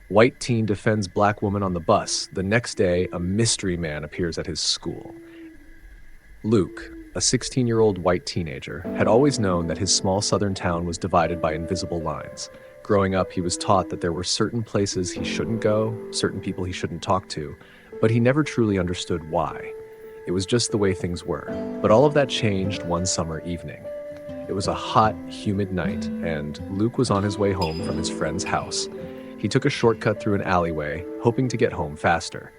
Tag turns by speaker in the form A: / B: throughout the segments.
A: White teen defends black woman on the bus. The next day, a mystery man appears at his school. Luke, a 16-year-old white teenager, had always known that his small southern town was divided by invisible lines. Growing up, he was taught that there were certain places he shouldn't go, certain people he shouldn't talk to, but he never truly understood why. It was just the way things were. But all of that changed one summer evening. It was a hot, humid night, and Luke was on his way home from his friend's house. He took a shortcut through an alleyway, hoping to get home faster.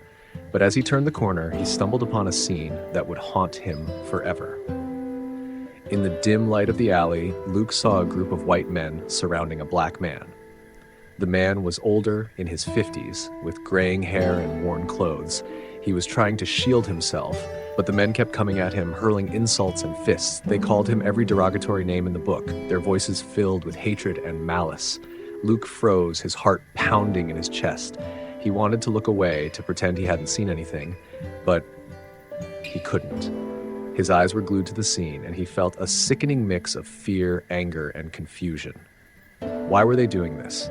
A: But as he turned the corner, he stumbled upon a scene that would haunt him forever. In the dim light of the alley, Luke saw a group of white men surrounding a black man. The man was older, in his 50s, with graying hair and worn clothes. He was trying to shield himself, but the men kept coming at him, hurling insults and fists. They called him every derogatory name in the book, their voices filled with hatred and malice. Luke froze, his heart pounding in his chest. He wanted to look away, to pretend he hadn't seen anything, but he couldn't. His eyes were glued to the scene, and he felt a sickening mix of fear, anger, and confusion. Why were they doing this?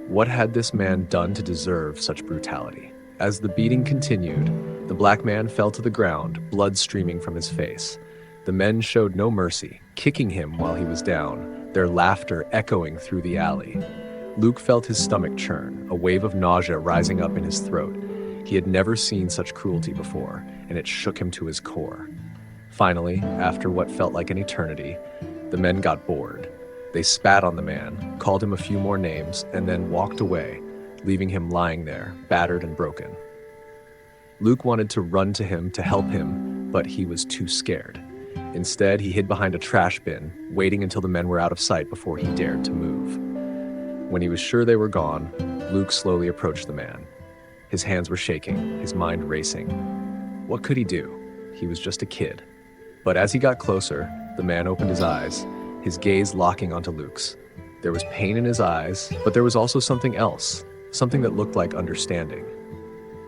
A: What had this man done to deserve such brutality? As the beating continued, the black man fell to the ground, blood streaming from his face. The men showed no mercy, kicking him while he was down, their laughter echoing through the alley. Luke felt his stomach churn, a wave of nausea rising up in his throat. He had never seen such cruelty before, and it shook him to his core. Finally, after what felt like an eternity, the men got bored. They spat on the man, called him a few more names, and then walked away, leaving him lying there, battered and broken. Luke wanted to run to him to help him, but he was too scared. Instead, he hid behind a trash bin, waiting until the men were out of sight before he dared to move. When he was sure they were gone, Luke slowly approached the man. His hands were shaking, his mind racing. What could he do? He was just a kid. But as he got closer, the man opened his eyes, his gaze locking onto Luke's. There was pain in his eyes, but there was also something else, something that looked like understanding.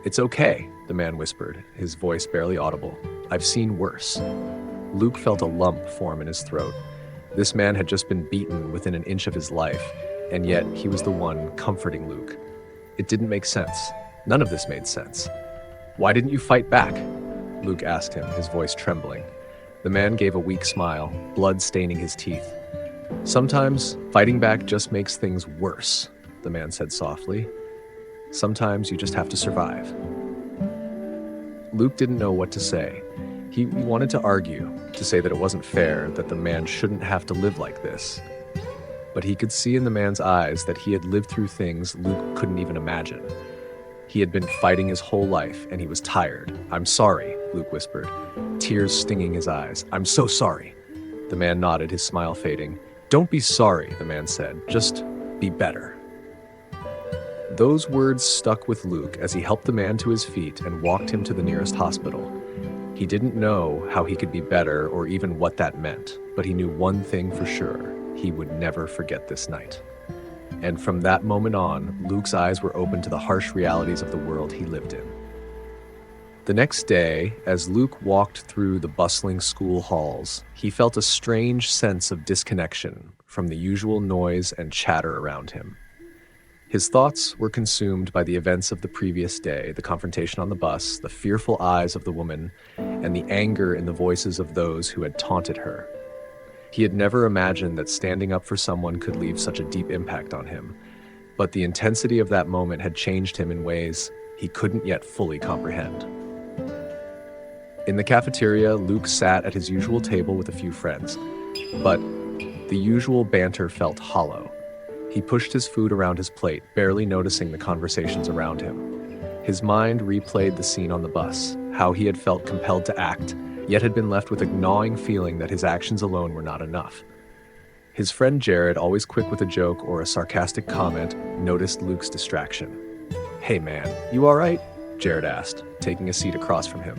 A: "It's okay," the man whispered, his voice barely audible. "I've seen worse." Luke felt a lump form in his throat. This man had just been beaten within an inch of his life, and yet he was the one comforting Luke. It didn't make sense. None of this made sense. "Why didn't you fight back?" Luke asked him, his voice trembling. The man gave a weak smile, blood staining his teeth. "Sometimes fighting back just makes things worse," the man said softly. "Sometimes you just have to survive." Luke didn't know what to say. He wanted to argue, to say that it wasn't fair, that the man shouldn't have to live like this. But he could see in the man's eyes that he had lived through things Luke couldn't even imagine. He had been fighting his whole life, and he was tired. "I'm sorry," Luke whispered, tears stinging his eyes. "I'm so sorry." The man nodded, his smile fading. "Don't be sorry," the man said. "Just be better." Those words stuck with Luke as he helped the man to his feet and walked him to the nearest hospital. He didn't know how he could be better or even what that meant, but he knew one thing for sure: he would never forget this night. And from that moment on, Luke's eyes were open to the harsh realities of the world he lived in. The next day, as Luke walked through the bustling school halls, he felt a strange sense of disconnection from the usual noise and chatter around him. His thoughts were consumed by the events of the previous day, the confrontation on the bus, the fearful eyes of the woman, and the anger in the voices of those who had taunted her. He had never imagined that standing up for someone could leave such a deep impact on him, but the intensity of that moment had changed him in ways he couldn't yet fully comprehend. In the cafeteria, Luke sat at his usual table with a few friends, but the usual banter felt hollow. He pushed his food around his plate, barely noticing the conversations around him. His mind replayed the scene on the bus, how he had felt compelled to act, yet had been left with a gnawing feeling that his actions alone were not enough. His friend Jared, always quick with a joke or a sarcastic comment, noticed Luke's distraction. "Hey man, you all right?" Jared asked, taking a seat across from him.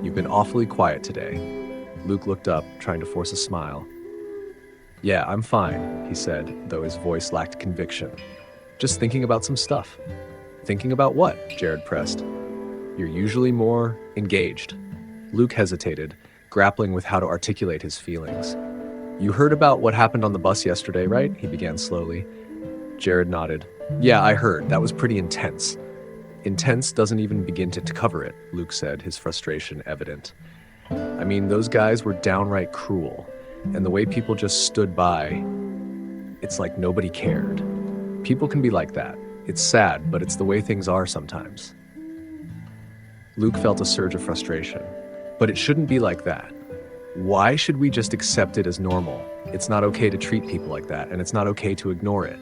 A: "You've been awfully quiet today." Luke looked up, trying to force a smile. "Yeah, I'm fine," he said, though his voice lacked conviction. "Just thinking about some stuff." "Thinking about what?" Jared pressed. "You're usually more engaged." Luke hesitated, grappling with how to articulate his feelings. "You heard about what happened on the bus yesterday, right?" he began slowly. Jared nodded. Yeah, I heard. That was pretty intense. Intense doesn't even begin to cover it, Luke said, his frustration evident. I mean, those guys were downright cruel, and the way people just stood by, it's like nobody cared. People can be like that. It's sad, but it's the way things are sometimes. Luke felt a surge of frustration. But it shouldn't be like that. Why should we just accept it as normal? It's not okay to treat people like that, and it's not okay to ignore it.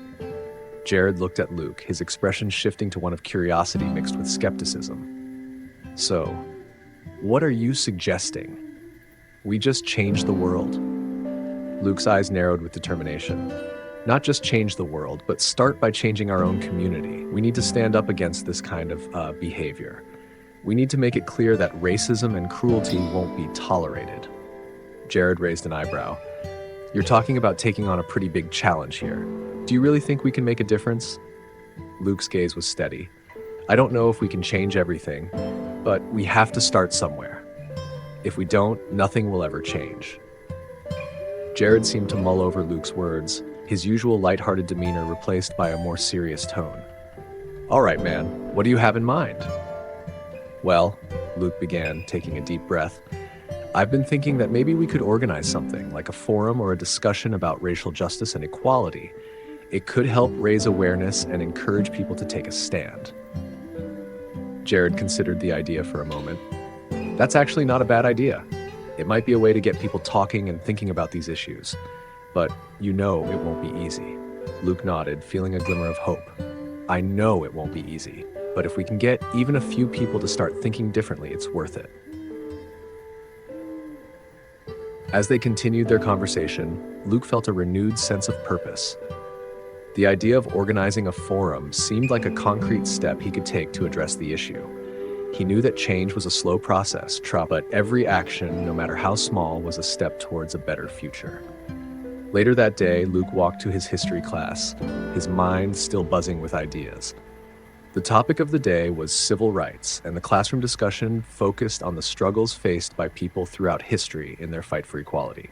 A: Jared looked at Luke, his expression shifting to one of curiosity mixed with skepticism. So, what are you suggesting? We just change the world? Luke's eyes narrowed with determination. Not just change the world, but start by changing our own community. We need to stand up against this kind of behavior. We need to make it clear that racism and cruelty won't be tolerated. Jared raised an eyebrow. You're talking about taking on a pretty big challenge here. Do you really think we can make a difference? Luke's gaze was steady. I don't know if we can change everything, but we have to start somewhere. If we don't, nothing will ever change. Jared seemed to mull over Luke's words, his usual lighthearted demeanor replaced by a more serious tone. All right, man, what do you have in mind? Well, Luke began, taking a deep breath, I've been thinking that maybe we could organize something, like a forum or a discussion about racial justice and equality. It could help raise awareness and encourage people to take a stand. Jared considered the idea for a moment. That's actually not a bad idea. It might be a way to get people talking and thinking about these issues. But you know it won't be easy. Luke nodded, feeling a glimmer of hope. I know it won't be easy, but if we can get even a few people to start thinking differently, it's worth it. As they continued their conversation, Luke felt a renewed sense of purpose. The idea of organizing a forum seemed like a concrete step he could take to address the issue. He knew that change was a slow process, but every action, no matter how small, was a step towards a better future. Later that day, Luke walked to his history class, his mind still buzzing with ideas. The topic of the day was civil rights, and the classroom discussion focused on the struggles faced by people throughout history in their fight for equality.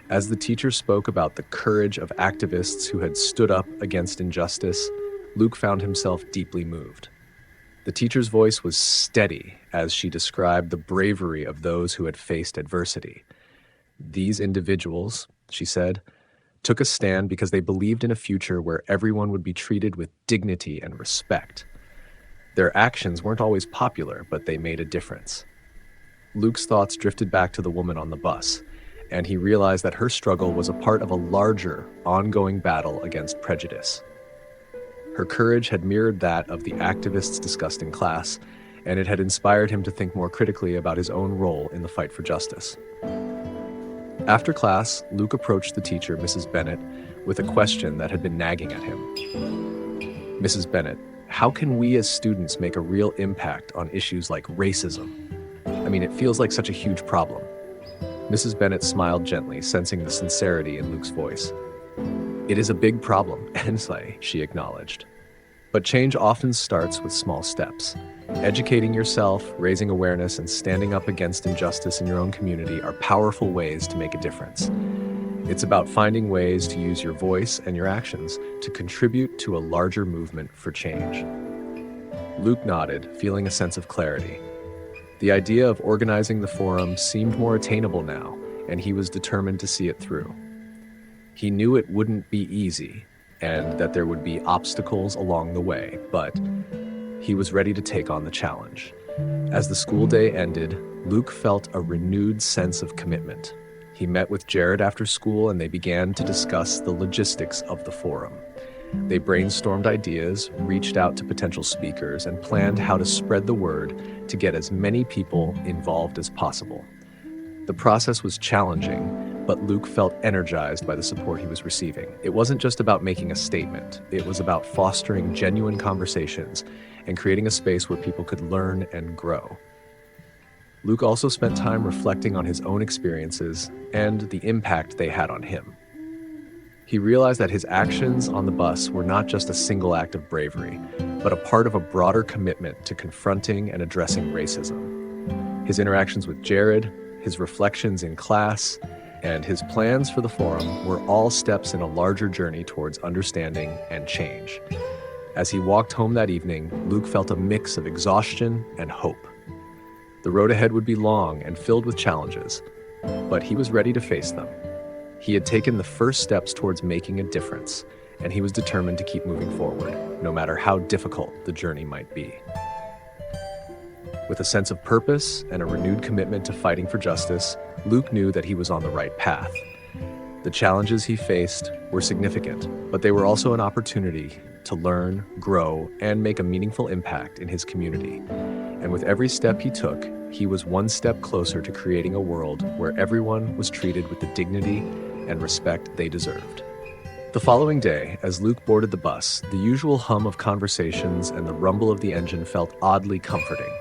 A: As the teacher spoke about the courage of activists who had stood up against injustice, Luke found himself deeply moved. The teacher's voice was steady as she described the bravery of those who had faced adversity. These individuals, she said, took a stand because they believed in a future where everyone would be treated with dignity and respect. Their actions weren't always popular, but they made a difference. Luke's thoughts drifted back to the woman on the bus, and he realized that her struggle was a part of a larger, ongoing battle against prejudice. Her courage had mirrored that of the activists discussed in class, and it had inspired him to think more critically about his own role in the fight for justice. After class, Luke approached the teacher, Mrs. Bennett, with a question that had been nagging at him. Mrs. Bennett, how can we as students make a real impact on issues like racism? I mean, it feels like such a huge problem. Mrs. Bennett smiled gently, sensing the sincerity in Luke's voice. It is a big problem, Ensley, she acknowledged. But change often starts with small steps. Educating yourself, raising awareness, and standing up against injustice in your own community are powerful ways to make a difference. It's about finding ways to use your voice and your actions to contribute to a larger movement for change. Luke nodded, feeling a sense of clarity. The idea of organizing the forum seemed more attainable now, and he was determined to see it through. He knew it wouldn't be easy, and that there would be obstacles along the way, but he was ready to take on the challenge. As the school day ended, Luke felt a renewed sense of commitment. He met with Jared after school and they began to discuss the logistics of the forum. They brainstormed ideas, reached out to potential speakers, and planned how to spread the word to get as many people involved as possible. The process was challenging, but Luke felt energized by the support he was receiving. It wasn't just about making a statement. It was about fostering genuine conversations and creating a space where people could learn and grow. Luke also spent time reflecting on his own experiences and the impact they had on him. He realized that his actions on the bus were not just a single act of bravery, but a part of a broader commitment to confronting and addressing racism. His interactions with Jared, his reflections in class, and his plans for the forum were all steps in a larger journey towards understanding and change. As he walked home that evening, Luke felt a mix of exhaustion and hope. The road ahead would be long and filled with challenges, but he was ready to face them. He had taken the first steps towards making a difference, and he was determined to keep moving forward, no matter how difficult the journey might be. With a sense of purpose and a renewed commitment to fighting for justice, Luke knew that he was on the right path. The challenges he faced were significant, but they were also an opportunity to learn, grow, and make a meaningful impact in his community. And with every step he took, he was one step closer to creating a world where everyone was treated with the dignity and respect they deserved. The following day, as Luke boarded the bus, the usual hum of conversations and the rumble of the engine felt oddly comforting.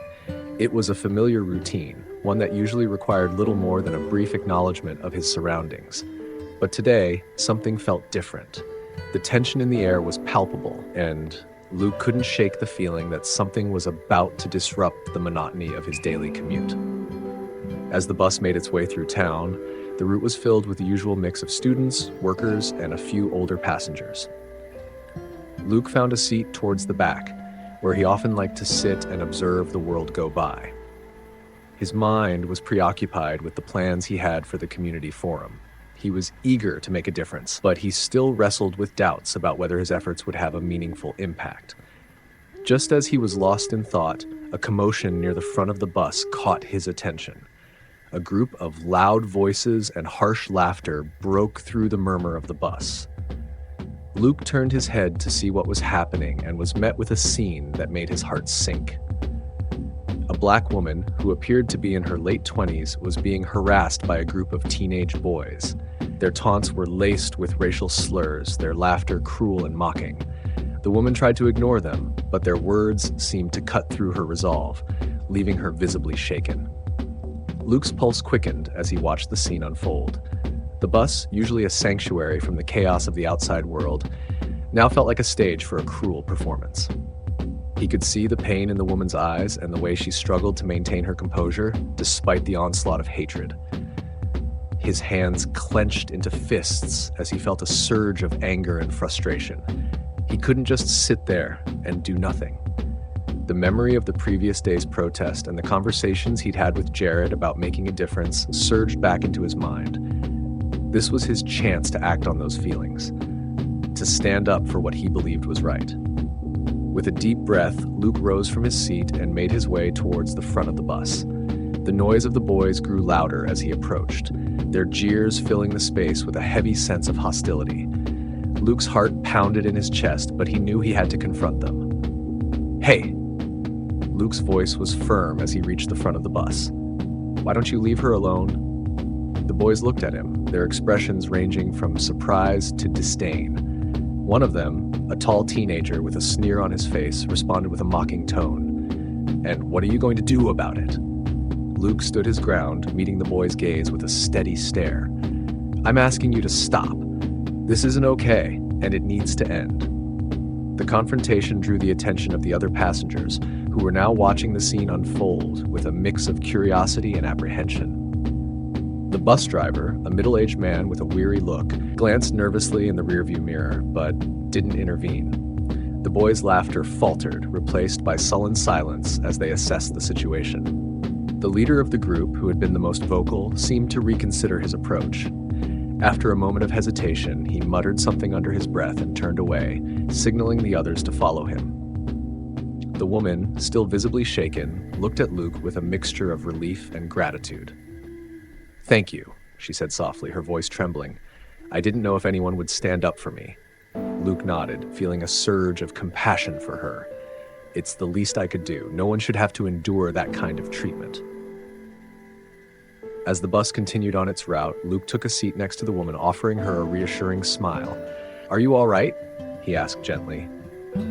A: It was a familiar routine, one that usually required little more than a brief acknowledgement of his surroundings. But today, something felt different. The tension in the air was palpable, and Luke couldn't shake the feeling that something was about to disrupt the monotony of his daily commute. As the bus made its way through town, the route was filled with the usual mix of students, workers, and a few older passengers. Luke found a seat towards the back, where he often liked to sit and observe the world go by. His mind was preoccupied with the plans he had for the community forum. He was eager to make a difference, but he still wrestled with doubts about whether his efforts would have a meaningful impact. Just as he was lost in thought, a commotion near the front of the bus caught his attention. A group of loud voices and harsh laughter broke through the murmur of the bus. Luke turned his head to see what was happening and was met with a scene that made his heart sink. A black woman, who appeared to be in her late 20s, was being harassed by a group of teenage boys. Their taunts were laced with racial slurs, their laughter cruel and mocking. The woman tried to ignore them, but their words seemed to cut through her resolve, leaving her visibly shaken. Luke's pulse quickened as he watched the scene unfold. The bus, usually a sanctuary from the chaos of the outside world, now felt like a stage for a cruel performance. He could see the pain in the woman's eyes and the way she struggled to maintain her composure despite the onslaught of hatred. His hands clenched into fists as he felt a surge of anger and frustration. He couldn't just sit there and do nothing. The memory of the previous day's protest and the conversations he'd had with Jared about making a difference surged back into his mind. This was his chance to act on those feelings, to stand up for what he believed was right. With a deep breath, Luke rose from his seat and made his way towards the front of the bus. The noise of the boys grew louder as he approached, their jeers filling the space with a heavy sense of hostility. Luke's heart pounded in his chest, but he knew he had to confront them. "Hey!" Luke's voice was firm as he reached the front of the bus. "Why don't you leave her alone?" The boys looked at him, their expressions ranging from surprise to disdain. One of them, a tall teenager with a sneer on his face, responded with a mocking tone. "And what are you going to do about it?" Luke stood his ground, meeting the boy's gaze with a steady stare. "I'm asking you to stop. This isn't okay, and it needs to end." The confrontation drew the attention of the other passengers, who were now watching the scene unfold with a mix of curiosity and apprehension. The bus driver, a middle-aged man with a weary look, glanced nervously in the rearview mirror, but didn't intervene. The boys' laughter faltered, replaced by sullen silence as they assessed the situation. The leader of the group, who had been the most vocal, seemed to reconsider his approach. After a moment of hesitation, he muttered something under his breath and turned away, signaling the others to follow him. The woman, still visibly shaken, looked at Luke with a mixture of relief and gratitude. "Thank you," she said softly, her voice trembling. "I didn't know if anyone would stand up for me." Luke nodded, feeling a surge of compassion for her. "It's the least I could do. No one should have to endure that kind of treatment." As the bus continued on its route, Luke took a seat next to the woman, offering her a reassuring smile. "Are you all right?" he asked gently.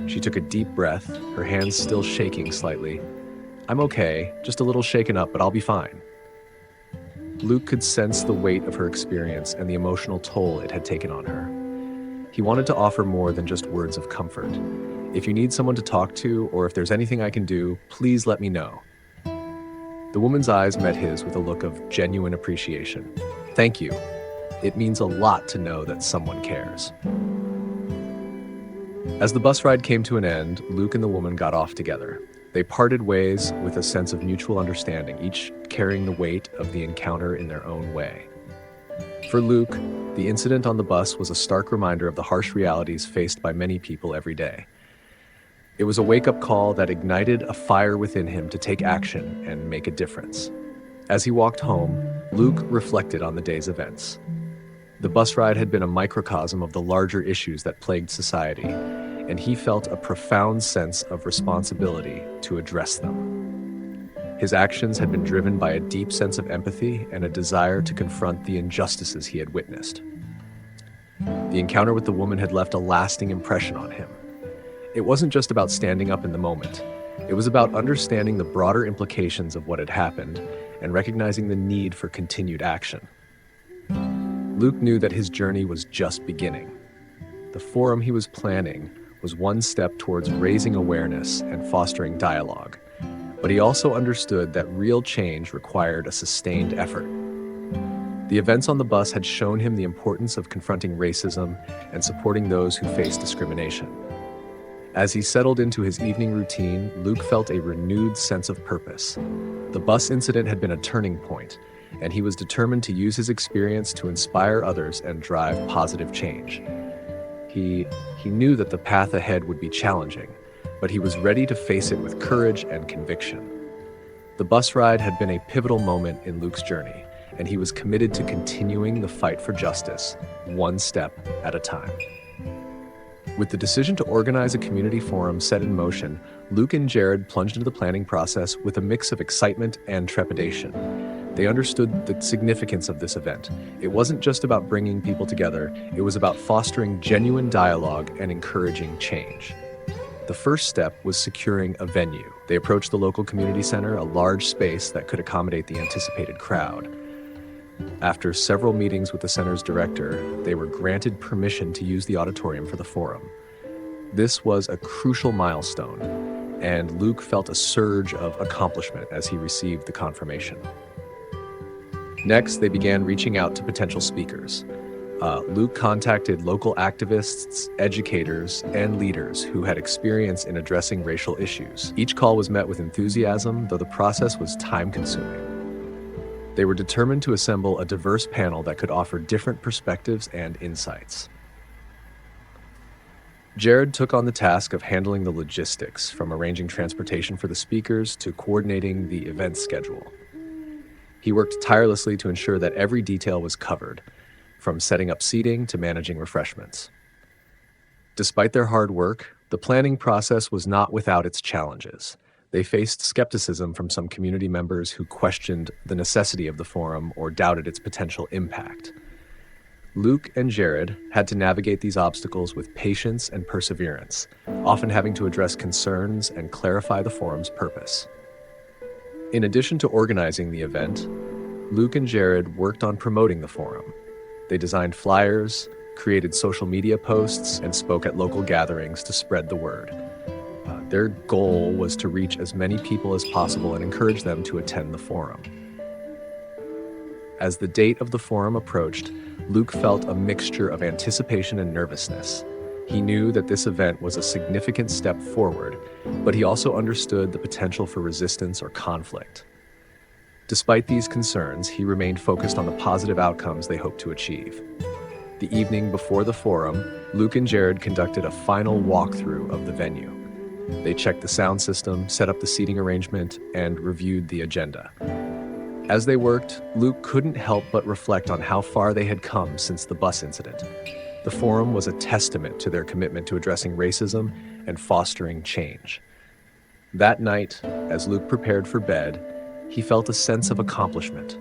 A: She took a deep breath, her hands still shaking slightly. "I'm okay, just a little shaken up, but I'll be fine." Luke could sense the weight of her experience and the emotional toll it had taken on her. He wanted to offer more than just words of comfort. "If you need someone to talk to, or if there's anything I can do, please let me know." The woman's eyes met his with a look of genuine appreciation. "Thank you. It means a lot to know that someone cares. As the bus ride came to an end, Luke and the woman got off together. They parted ways with a sense of mutual understanding, each carrying the weight of the encounter in their own way. For Luke, the incident on the bus was a stark reminder of the harsh realities faced by many people every day. It was a wake-up call that ignited a fire within him to take action and make a difference. As he walked home, Luke reflected on the day's events. The bus ride had been a microcosm of the larger issues that plagued society, and he felt a profound sense of responsibility to address them. His actions had been driven by a deep sense of empathy and a desire to confront the injustices he had witnessed. The encounter with the woman had left a lasting impression on him. It wasn't just about standing up in the moment. It was about understanding the broader implications of what had happened and recognizing the need for continued action. Luke knew that his journey was just beginning. The forum he was planning was one step towards raising awareness and fostering dialogue, but he also understood that real change required a sustained effort. The events on the bus had shown him the importance of confronting racism and supporting those who face discrimination. As he settled into his evening routine, Luke felt a renewed sense of purpose. The bus incident had been a turning point, and he was determined to use his experience to inspire others and drive positive change. He knew that the path ahead would be challenging, but he was ready to face it with courage and conviction. The bus ride had been a pivotal moment in Luke's journey, and he was committed to continuing the fight for justice, one step at a time. With the decision to organize a community forum set in motion, Luke and Jared plunged into the planning process with a mix of excitement and trepidation. They understood the significance of this event. It wasn't just about bringing people together, it was about fostering genuine dialogue and encouraging change. The first step was securing a venue. They approached the local community center, a large space that could accommodate the anticipated crowd. After several meetings with the center's director, they were granted permission to use the auditorium for the forum. This was a crucial milestone, and Luke felt a surge of accomplishment as he received the confirmation. Next, they began reaching out to potential speakers. Luke contacted local activists, educators, and leaders who had experience in addressing racial issues. Each call was met with enthusiasm, though the process was time-consuming. They were determined to assemble a diverse panel that could offer different perspectives and insights. Jared took on the task of handling the logistics, from arranging transportation for the speakers to coordinating the event schedule. He worked tirelessly to ensure that every detail was covered, from setting up seating to managing refreshments. Despite their hard work, the planning process was not without its challenges. They faced skepticism from some community members who questioned the necessity of the forum or doubted its potential impact. Luke and Jared had to navigate these obstacles with patience and perseverance, often having to address concerns and clarify the forum's purpose. In addition to organizing the event, Luke and Jared worked on promoting the forum. They designed flyers, created social media posts, and spoke at local gatherings to spread the word. Their goal was to reach as many people as possible and encourage them to attend the forum. As the date of the forum approached, Luke felt a mixture of anticipation and nervousness. He knew that this event was a significant step forward, but he also understood the potential for resistance or conflict. Despite these concerns, he remained focused on the positive outcomes they hoped to achieve. The evening before the forum, Luke and Jared conducted a final walkthrough of the venue. They checked the sound system, set up the seating arrangement, and reviewed the agenda. As they worked, Luke couldn't help but reflect on how far they had come since the bus incident. The forum was a testament to their commitment to addressing racism and fostering change. That night, as Luke prepared for bed, he felt a sense of accomplishment.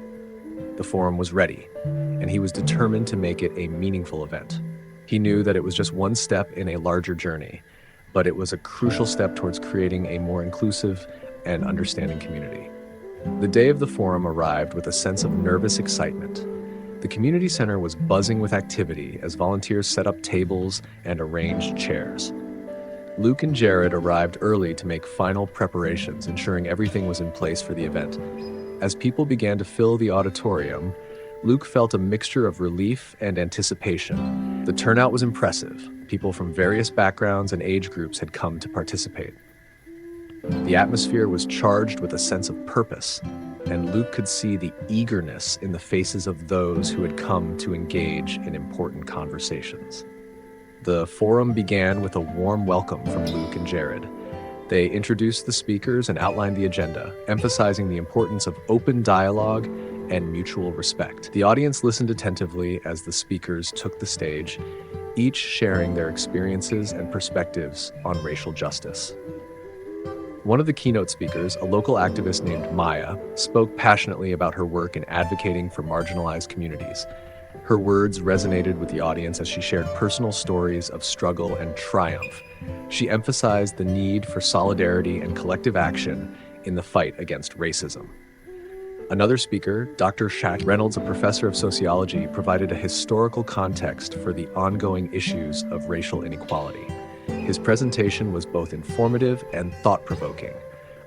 A: The forum was ready, and he was determined to make it a meaningful event. He knew that it was just one step in a larger journey, but it was a crucial step towards creating a more inclusive and understanding community. The day of the forum arrived with a sense of nervous excitement. The community center was buzzing with activity as volunteers set up tables and arranged chairs. Luke and Jared arrived early to make final preparations, ensuring everything was in place for the event. As people began to fill the auditorium, Luke felt a mixture of relief and anticipation. The turnout was impressive. People from various backgrounds and age groups had come to participate. The atmosphere was charged with a sense of purpose, and Luke could see the eagerness in the faces of those who had come to engage in important conversations. The forum began with a warm welcome from Luke and Jared. They introduced the speakers and outlined the agenda, emphasizing the importance of open dialogue and mutual respect. The audience listened attentively as the speakers took the stage, each sharing their experiences and perspectives on racial justice. One of the keynote speakers, a local activist named Maya, spoke passionately about her work in advocating for marginalized communities. Her words resonated with the audience as she shared personal stories of struggle and triumph. She emphasized the need for solidarity and collective action in the fight against racism. Another speaker, Dr. Shaq Reynolds, a professor of sociology, provided a historical context for the ongoing issues of racial inequality. His presentation was both informative and thought-provoking,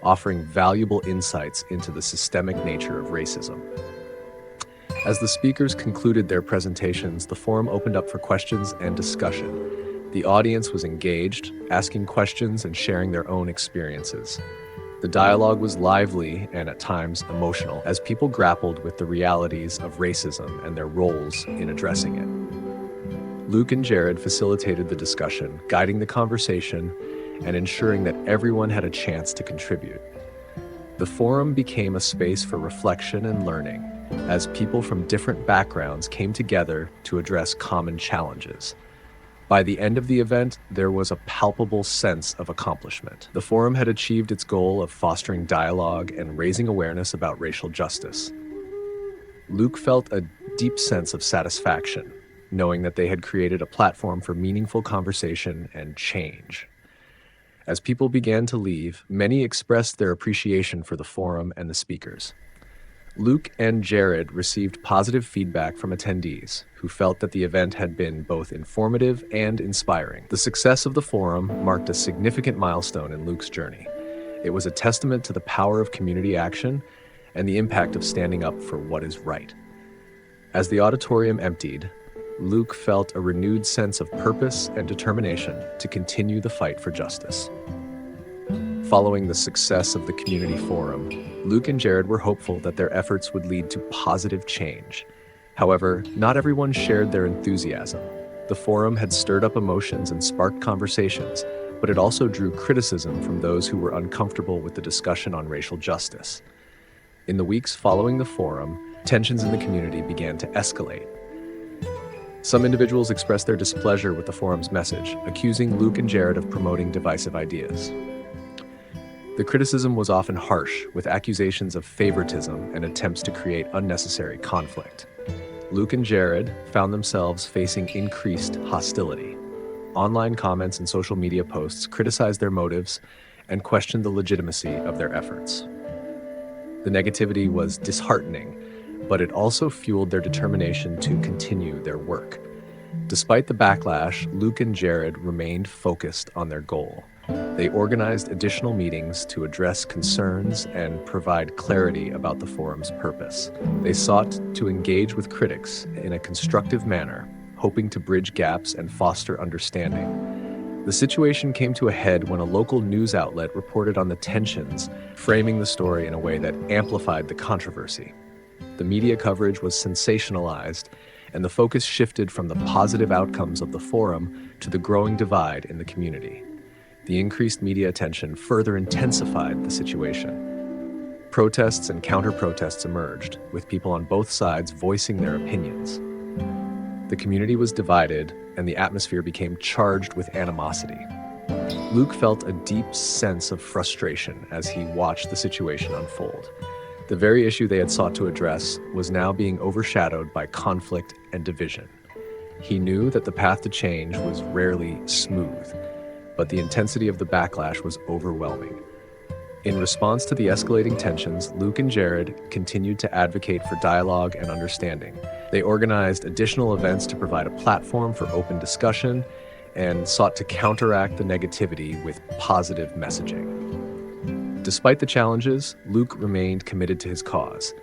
A: offering valuable insights into the systemic nature of racism. As the speakers concluded their presentations, the forum opened up for questions and discussion. The audience was engaged, asking questions and sharing their own experiences. The dialogue was lively and at times emotional as people grappled with the realities of racism and their roles in addressing it. Luke and Jared facilitated the discussion, guiding the conversation and ensuring that everyone had a chance to contribute. The forum became a space for reflection and learning as people from different backgrounds came together to address common challenges. By the end of the event, there was a palpable sense of accomplishment. The forum had achieved its goal of fostering dialogue and raising awareness about racial justice. Luke felt a deep sense of satisfaction, knowing that they had created a platform for meaningful conversation and change. As people began to leave, many expressed their appreciation for the forum and the speakers. Luke and Jared received positive feedback from attendees who felt that the event had been both informative and inspiring. The success of the forum marked a significant milestone in Luke's journey. It was a testament to the power of community action and the impact of standing up for what is right. As the auditorium emptied, Luke felt a renewed sense of purpose and determination to continue the fight for justice. Following the success of the community forum, Luke and Jared were hopeful that their efforts would lead to positive change. However, not everyone shared their enthusiasm. The forum had stirred up emotions and sparked conversations, but it also drew criticism from those who were uncomfortable with the discussion on racial justice. In the weeks following the forum, tensions in the community began to escalate. Some individuals expressed their displeasure with the forum's message, accusing Luke and Jared of promoting divisive ideas. The criticism was often harsh, with accusations of favoritism and attempts to create unnecessary conflict. Luke and Jared found themselves facing increased hostility. Online comments and social media posts criticized their motives and questioned the legitimacy of their efforts. The negativity was disheartening, but it also fueled their determination to continue their work. Despite the backlash, Luke and Jared remained focused on their goal. They organized additional meetings to address concerns and provide clarity about the forum's purpose. They sought to engage with critics in a constructive manner, hoping to bridge gaps and foster understanding. The situation came to a head when a local news outlet reported on the tensions, framing the story in a way that amplified the controversy. The media coverage was sensationalized, and the focus shifted from the positive outcomes of the forum to the growing divide in the community. The increased media attention further intensified the situation. Protests and counter-protests emerged, with people on both sides voicing their opinions. The community was divided, and the atmosphere became charged with animosity. Luke felt a deep sense of frustration as he watched the situation unfold. The very issue they had sought to address was now being overshadowed by conflict and division. He knew that the path to change was rarely smooth, but the intensity of the backlash was overwhelming. In response to the escalating tensions, Luke and Jared continued to advocate for dialogue and understanding. They organized additional events to provide a platform for open discussion and sought to counteract the negativity with positive messaging. Despite the challenges, Luke remained committed to his cause.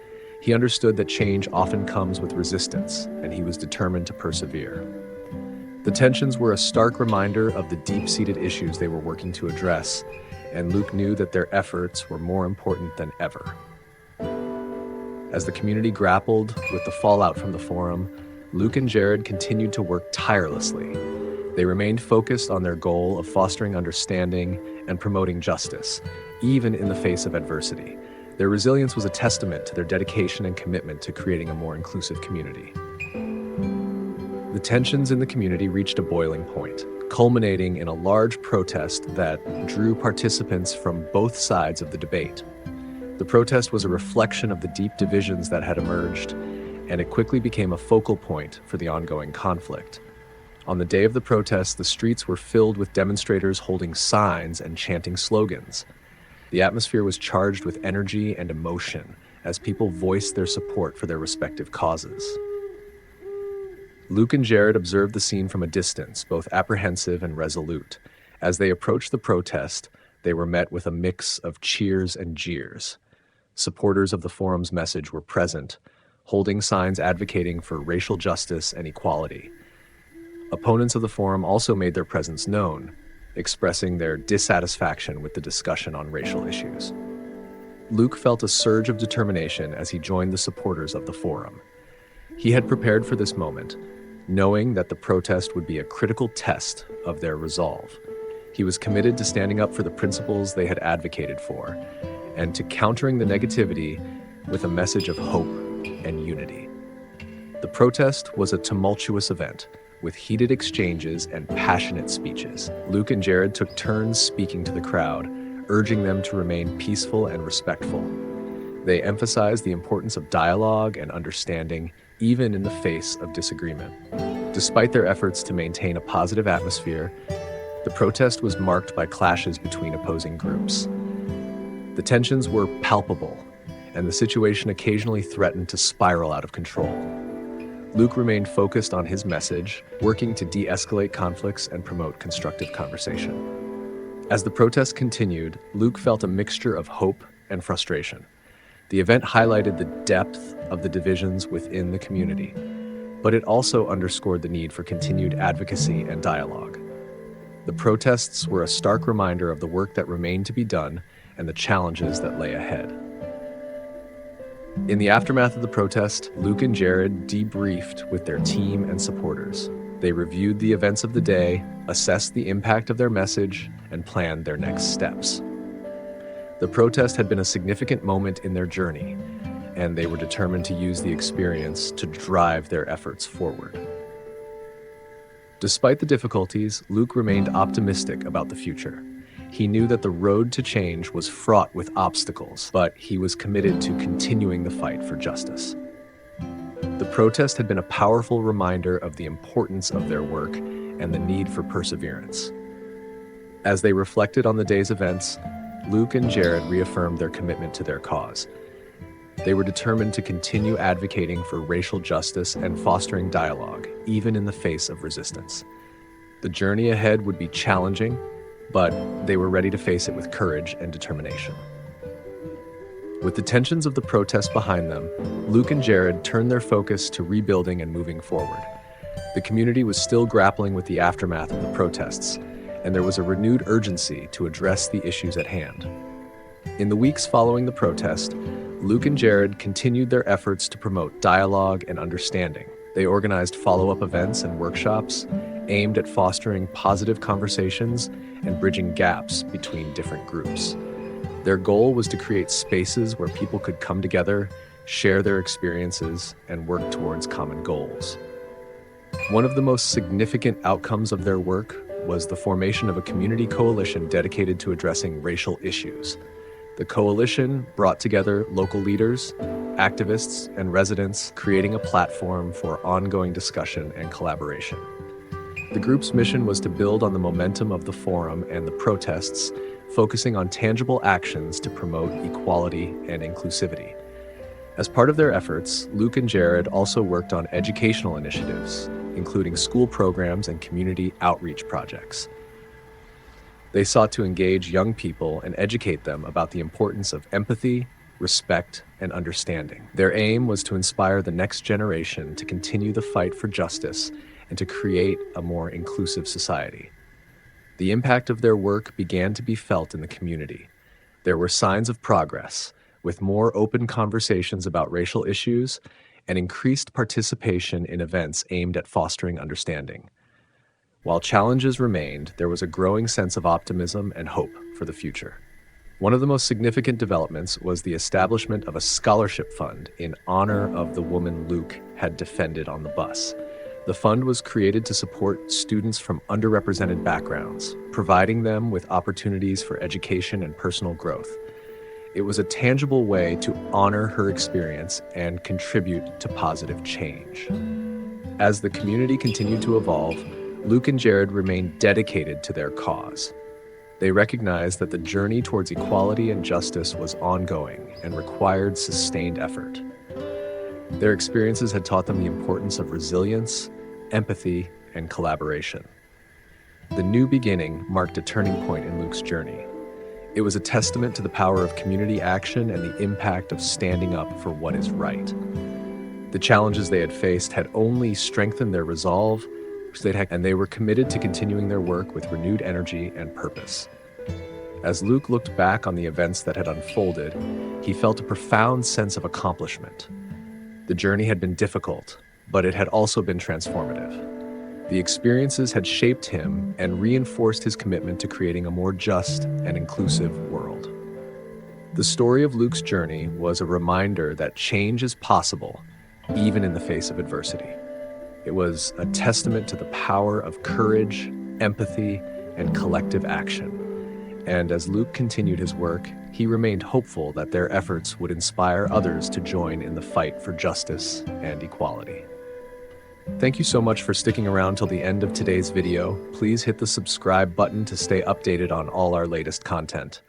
A: He understood that change often comes with resistance, and he was determined to persevere. The tensions were a stark reminder of the deep-seated issues they were working to address, and Luke knew that their efforts were more important than ever. As the community grappled with the fallout from the forum, Luke and Jared continued to work tirelessly. They remained focused on their goal of fostering understanding and promoting justice, even in the face of adversity. Their resilience was a testament to their dedication and commitment to creating a more inclusive community. The tensions in the community reached a boiling point, culminating in a large protest that drew participants from both sides of the debate. The protest was a reflection of the deep divisions that had emerged, and it quickly became a focal point for the ongoing conflict. On the day of the protest, the streets were filled with demonstrators holding signs and chanting slogans. The atmosphere was charged with energy and emotion as people voiced their support for their respective causes. Luke and Jared observed the scene from a distance, both apprehensive and resolute. As they approached the protest, they were met with a mix of cheers and jeers. Supporters of the forum's message were present, holding signs advocating for racial justice and equality. Opponents of the forum also made their presence known, expressing their dissatisfaction with the discussion on racial issues. Luke felt a surge of determination as he joined the supporters of the forum. He had prepared for this moment, knowing that the protest would be a critical test of their resolve. He was committed to standing up for the principles they had advocated for, and to countering the negativity with a message of hope and unity. The protest was a tumultuous event, with heated exchanges and passionate speeches. Luke and Jared took turns speaking to the crowd, urging them to remain peaceful and respectful. They emphasized the importance of dialogue and understanding, even in the face of disagreement. Despite their efforts to maintain a positive atmosphere, the protest was marked by clashes between opposing groups. The tensions were palpable, and the situation occasionally threatened to spiral out of control. Luke remained focused on his message, working to de-escalate conflicts and promote constructive conversation. As the protest continued, Luke felt a mixture of hope and frustration. The event highlighted the depth of the divisions within the community, but it also underscored the need for continued advocacy and dialogue. The protests were a stark reminder of the work that remained to be done and the challenges that lay ahead. In the aftermath of the protest, Luke and Jared debriefed with their team and supporters. They reviewed the events of the day, assessed the impact of their message, and planned their next steps. The protest had been a significant moment in their journey, and they were determined to use the experience to drive their efforts forward. Despite the difficulties, Luke remained optimistic about the future. He knew that the road to change was fraught with obstacles, but he was committed to continuing the fight for justice. The protest had been a powerful reminder of the importance of their work and the need for perseverance. As they reflected on the day's events, Luke and Jared reaffirmed their commitment to their cause. They were determined to continue advocating for racial justice and fostering dialogue, even in the face of resistance. The journey ahead would be challenging, but they were ready to face it with courage and determination. With the tensions of the protest behind them, Luke and Jared turned their focus to rebuilding and moving forward. The community was still grappling with the aftermath of the protests, and there was a renewed urgency to address the issues at hand. In the weeks following the protest, Luke and Jared continued their efforts to promote dialogue and understanding. They organized follow-up events and workshops aimed at fostering positive conversations and bridging gaps between different groups. Their goal was to create spaces where people could come together, share their experiences, and work towards common goals. One of the most significant outcomes of their work was the formation of a community coalition dedicated to addressing racial issues. The coalition brought together local leaders, activists, and residents, creating a platform for ongoing discussion and collaboration. The group's mission was to build on the momentum of the forum and the protests, focusing on tangible actions to promote equality and inclusivity. As part of their efforts, Luke and Jared also worked on educational initiatives, including school programs and community outreach projects. They sought to engage young people and educate them about the importance of empathy, respect, and understanding. Their aim was to inspire the next generation to continue the fight for justice and to create a more inclusive society. The impact of their work began to be felt in the community. There were signs of progress, with more open conversations about racial issues and increased participation in events aimed at fostering understanding. While challenges remained, there was a growing sense of optimism and hope for the future. One of the most significant developments was the establishment of a scholarship fund in honor of the woman Luke had defended on the bus. The fund was created to support students from underrepresented backgrounds, providing them with opportunities for education and personal growth. It was a tangible way to honor her experience and contribute to positive change. As the community continued to evolve, Luke and Jared remained dedicated to their cause. They recognized that the journey towards equality and justice was ongoing and required sustained effort. Their experiences had taught them the importance of resilience, empathy, and collaboration. The new beginning marked a turning point in Luke's journey. It was a testament to the power of community action and the impact of standing up for what is right. The challenges they had faced had only strengthened their resolve, and they were committed to continuing their work with renewed energy and purpose. As Luke looked back on the events that had unfolded, he felt a profound sense of accomplishment. The journey had been difficult, but it had also been transformative. The experiences had shaped him and reinforced his commitment to creating a more just and inclusive world. The story of Luke's journey was a reminder that change is possible, even in the face of adversity. It was a testament to the power of courage, empathy, and collective action. And as Luke continued his work, he remained hopeful that their efforts would inspire others to join in the fight for justice and equality. Thank you so much for sticking around till the end of today's video. Please hit the subscribe button to stay updated on all our latest content.